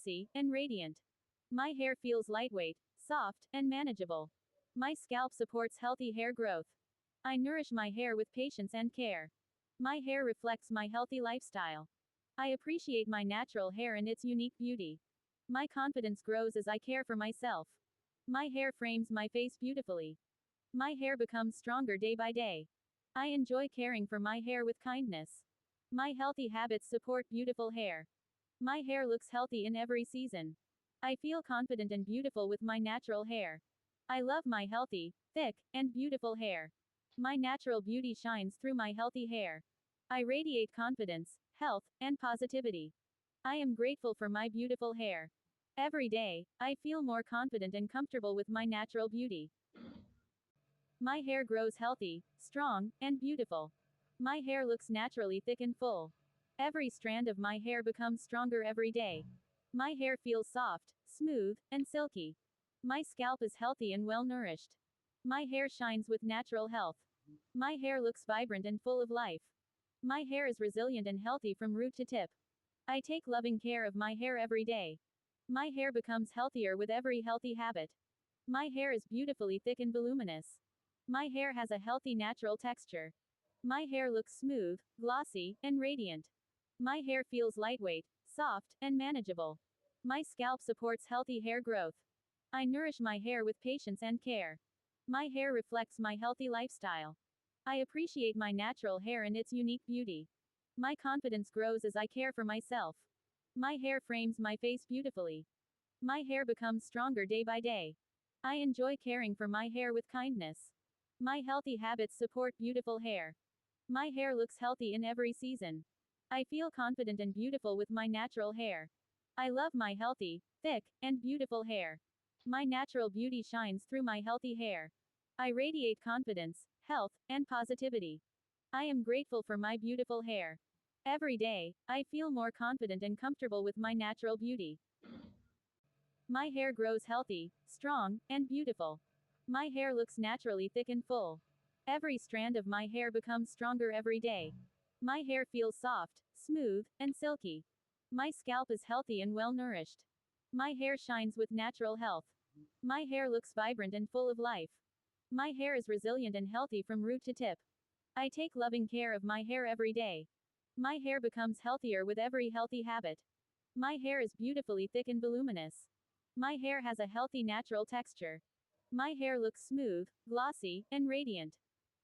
glossy, and radiant. My hair feels lightweight, soft, and manageable. My scalp supports healthy hair growth. I nourish my hair with patience and care. My hair reflects my healthy lifestyle. I appreciate my natural hair and its unique beauty. My confidence grows as I care for myself. My hair frames my face beautifully. My hair becomes stronger day by day. I enjoy caring for my hair with kindness. My healthy habits support beautiful hair. My hair looks healthy in every season. I feel confident and beautiful with my natural hair. I love my healthy, thick, and beautiful hair. My natural beauty shines through my healthy hair. I radiate confidence, health, and positivity. I am grateful for my beautiful hair. Every day, I feel more confident and comfortable with my natural beauty. My hair grows healthy, strong, and beautiful. My hair looks naturally thick and full. Every strand of my hair becomes stronger every day. My hair feels soft, smooth, and silky. My scalp is healthy and well nourished. My hair shines with natural health. My hair looks vibrant and full of life. My hair is resilient and healthy from root to tip. I take loving care of my hair every day. My hair becomes healthier with every healthy habit. My hair is beautifully thick and voluminous. My hair has a healthy natural texture. My hair looks smooth, glossy, and radiant. My hair feels lightweight, soft, and manageable. My scalp supports healthy hair growth. I nourish my hair with patience and care. My hair reflects my healthy lifestyle. I appreciate my natural hair and its unique beauty. My confidence grows as I care for myself. My hair frames my face beautifully. My hair becomes stronger day by day. I enjoy caring for my hair with kindness. My healthy habits support beautiful hair. My hair looks healthy in every season. I feel confident and beautiful with my natural hair. I love my healthy, thick, and beautiful hair. My natural beauty shines through my healthy hair. I radiate confidence, health, and positivity. I am grateful for my beautiful hair. Every day, I feel more confident and comfortable with my natural beauty. My hair grows healthy, strong, and beautiful. My hair looks naturally thick and full. Every strand of my hair becomes stronger every day. My hair feels soft, smooth, and silky. My scalp is healthy and well nourished. My hair shines with natural health. My hair looks vibrant and full of life. My hair is resilient and healthy from root to tip. I take loving care of my hair every day. My hair becomes healthier with every healthy habit. My hair is beautifully thick and voluminous. My hair has a healthy natural texture. My hair looks smooth, glossy, and radiant.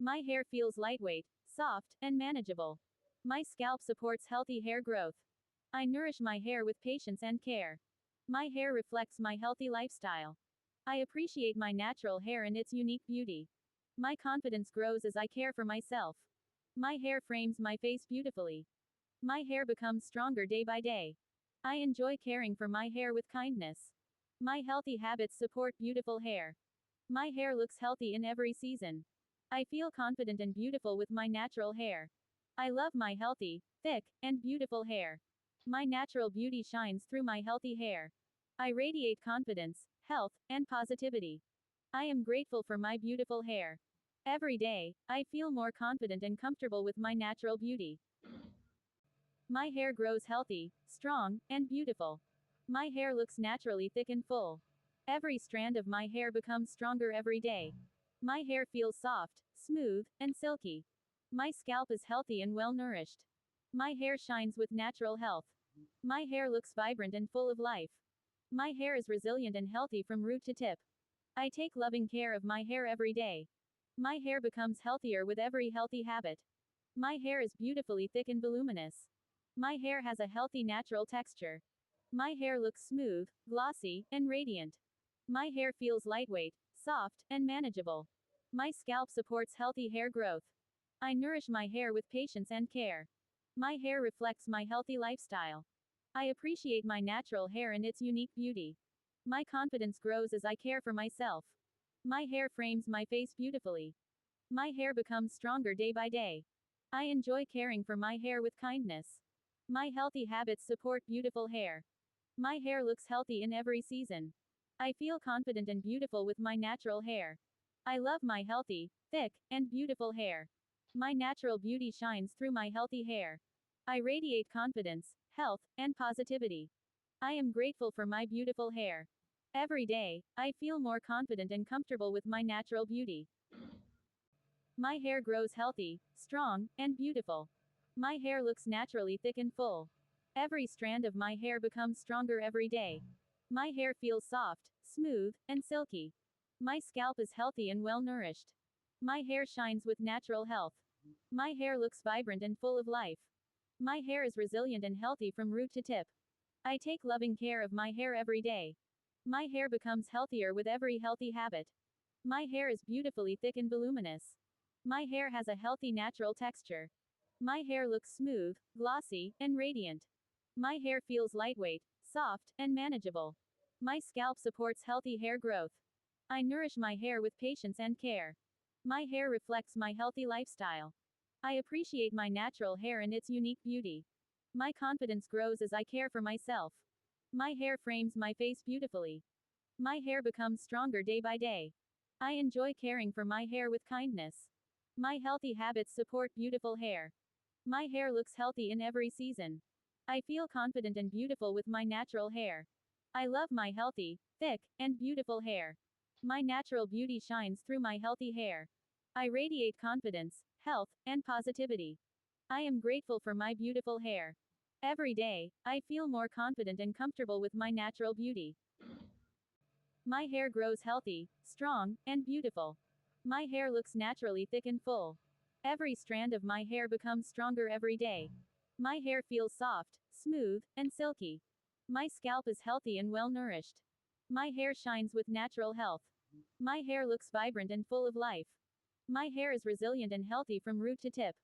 My hair feels lightweight, soft, and manageable. My scalp supports healthy hair growth. I nourish my hair with patience and care. My hair reflects my healthy lifestyle. I appreciate my natural hair and its unique beauty. My confidence grows as I care for myself. My hair frames my face beautifully. My hair becomes stronger day by day. I enjoy caring for my hair with kindness. My healthy habits support beautiful hair. My hair looks healthy in every season. I feel confident and beautiful with my natural hair. I love my healthy, thick, and beautiful hair. My natural beauty shines through my healthy hair. I radiate confidence, health, and positivity. I am grateful for my beautiful hair. Every day, I feel more confident and comfortable with my natural beauty. My hair grows healthy, strong, and beautiful. My hair looks naturally thick and full. Every strand of my hair becomes stronger every day. My hair feels soft, smooth, and silky. My scalp is healthy and well nourished. My hair shines with natural health. My hair looks vibrant and full of life. My hair is resilient and healthy from root to tip. I take loving care of my hair every day. My hair becomes healthier with every healthy habit. My hair is beautifully thick and voluminous. My hair has a healthy natural texture. My hair looks smooth, glossy, and radiant. My hair feels lightweight, soft, and manageable. My scalp supports healthy hair growth. I nourish my hair with patience and care. My hair reflects my healthy lifestyle. I appreciate my natural hair and its unique beauty. My confidence grows as I care for myself. My hair frames my face beautifully. My hair becomes stronger day by day. I enjoy caring for my hair with kindness. My healthy habits support beautiful hair. My hair looks healthy in every season. I feel confident and beautiful with my natural hair. I love my healthy, thick, and beautiful hair. My natural beauty shines through my healthy hair. I radiate confidence, health, and positivity. I am grateful for my beautiful hair. Every day, I feel more confident and comfortable with my natural beauty. My hair grows healthy, strong, and beautiful. My hair looks naturally thick and full. Every strand of my hair becomes stronger every day. My hair feels soft, smooth, and silky. My scalp is healthy and well nourished. My hair shines with natural health. My hair looks vibrant and full of life. My hair is resilient and healthy from root to tip. I take loving care of my hair every day. My hair becomes healthier with every healthy habit. My hair is beautifully thick and voluminous. My hair has a healthy natural texture. My hair looks smooth, glossy, and radiant. My hair feels lightweight, soft, and manageable. My scalp supports healthy hair growth. I nourish my hair with patience and care. My hair reflects my healthy lifestyle. I appreciate my natural hair and its unique beauty. My confidence grows as I care for myself. My hair frames my face beautifully. My hair becomes stronger day by day. I enjoy caring for my hair with kindness. My healthy habits support beautiful hair. My hair looks healthy in every season. I feel confident and beautiful with my natural hair. I love my healthy, thick, and beautiful hair. My natural beauty shines through my healthy hair. I radiate confidence, health, and positivity. I am grateful for my beautiful hair. Every day, I feel more confident and comfortable with my natural beauty. My hair grows healthy, strong, and beautiful. My hair looks naturally thick and full. Every strand of my hair becomes stronger every day. My hair feels soft, smooth, and silky. My scalp is healthy and well nourished. My hair shines with natural health. My hair looks vibrant and full of life. My hair is resilient and healthy from root to tip.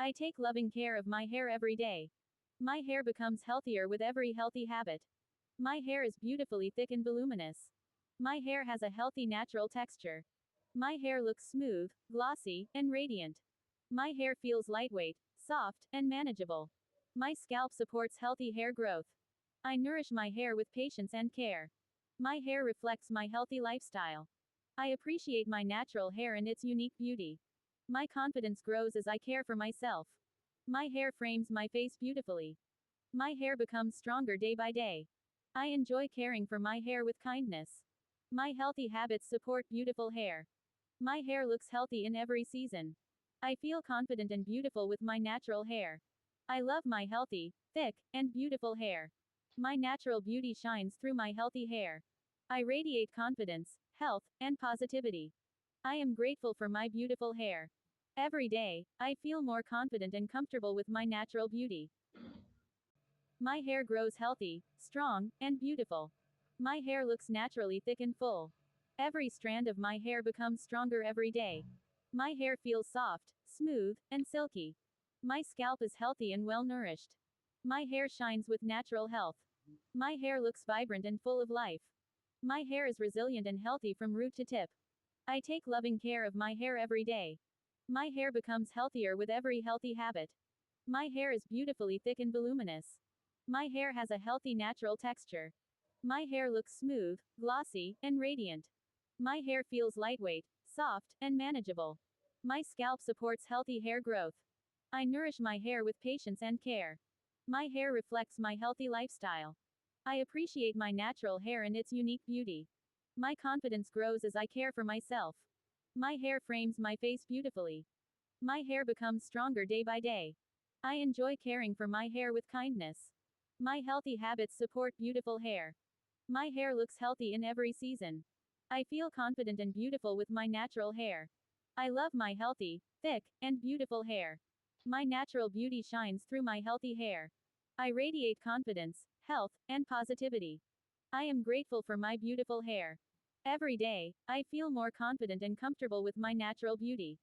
I take loving care of my hair every day. My hair becomes healthier with every healthy habit. My hair is beautifully thick and voluminous. My hair has a healthy natural texture. My hair looks smooth, glossy, and radiant. My hair feels lightweight, soft, and manageable. My scalp supports healthy hair growth. I nourish my hair with patience and care. My hair reflects my healthy lifestyle. I appreciate my natural hair and its unique beauty. My confidence grows as I care for myself. My hair frames my face beautifully. My hair becomes stronger day by day. I enjoy caring for my hair with kindness. My healthy habits support beautiful hair. My hair looks healthy in every season. I feel confident and beautiful with my natural hair. I love my healthy, thick, and beautiful hair. My natural beauty shines through my healthy hair. I radiate confidence, health, and positivity. I am grateful for my beautiful hair. Every day, I feel more confident and comfortable with my natural beauty. My hair grows healthy, strong, and beautiful. My hair looks naturally thick and full. Every strand of my hair becomes stronger every day. My hair feels soft, smooth, and silky. My scalp is healthy and well nourished. My hair shines with natural health. My hair looks vibrant and full of life. My hair is resilient and healthy from root to tip. I take loving care of my hair every day. My hair becomes healthier with every healthy habit. My hair is beautifully thick and voluminous. My hair has a healthy natural texture. My hair looks smooth, glossy, and radiant. My hair feels lightweight, soft, and manageable. My scalp supports healthy hair growth. I nourish my hair with patience and care. My hair reflects my healthy lifestyle. I appreciate my natural hair and its unique beauty. My confidence grows as I care for myself. My hair frames my face beautifully. My hair becomes stronger day by day. I enjoy caring for my hair with kindness. My healthy habits support beautiful hair. My hair looks healthy in every season. I feel confident and beautiful with my natural hair. I love my healthy, thick, and beautiful hair. My natural beauty shines through my healthy hair. I radiate confidence, health, and positivity. I am grateful for my beautiful hair. Every day, I feel more confident and comfortable with my natural beauty.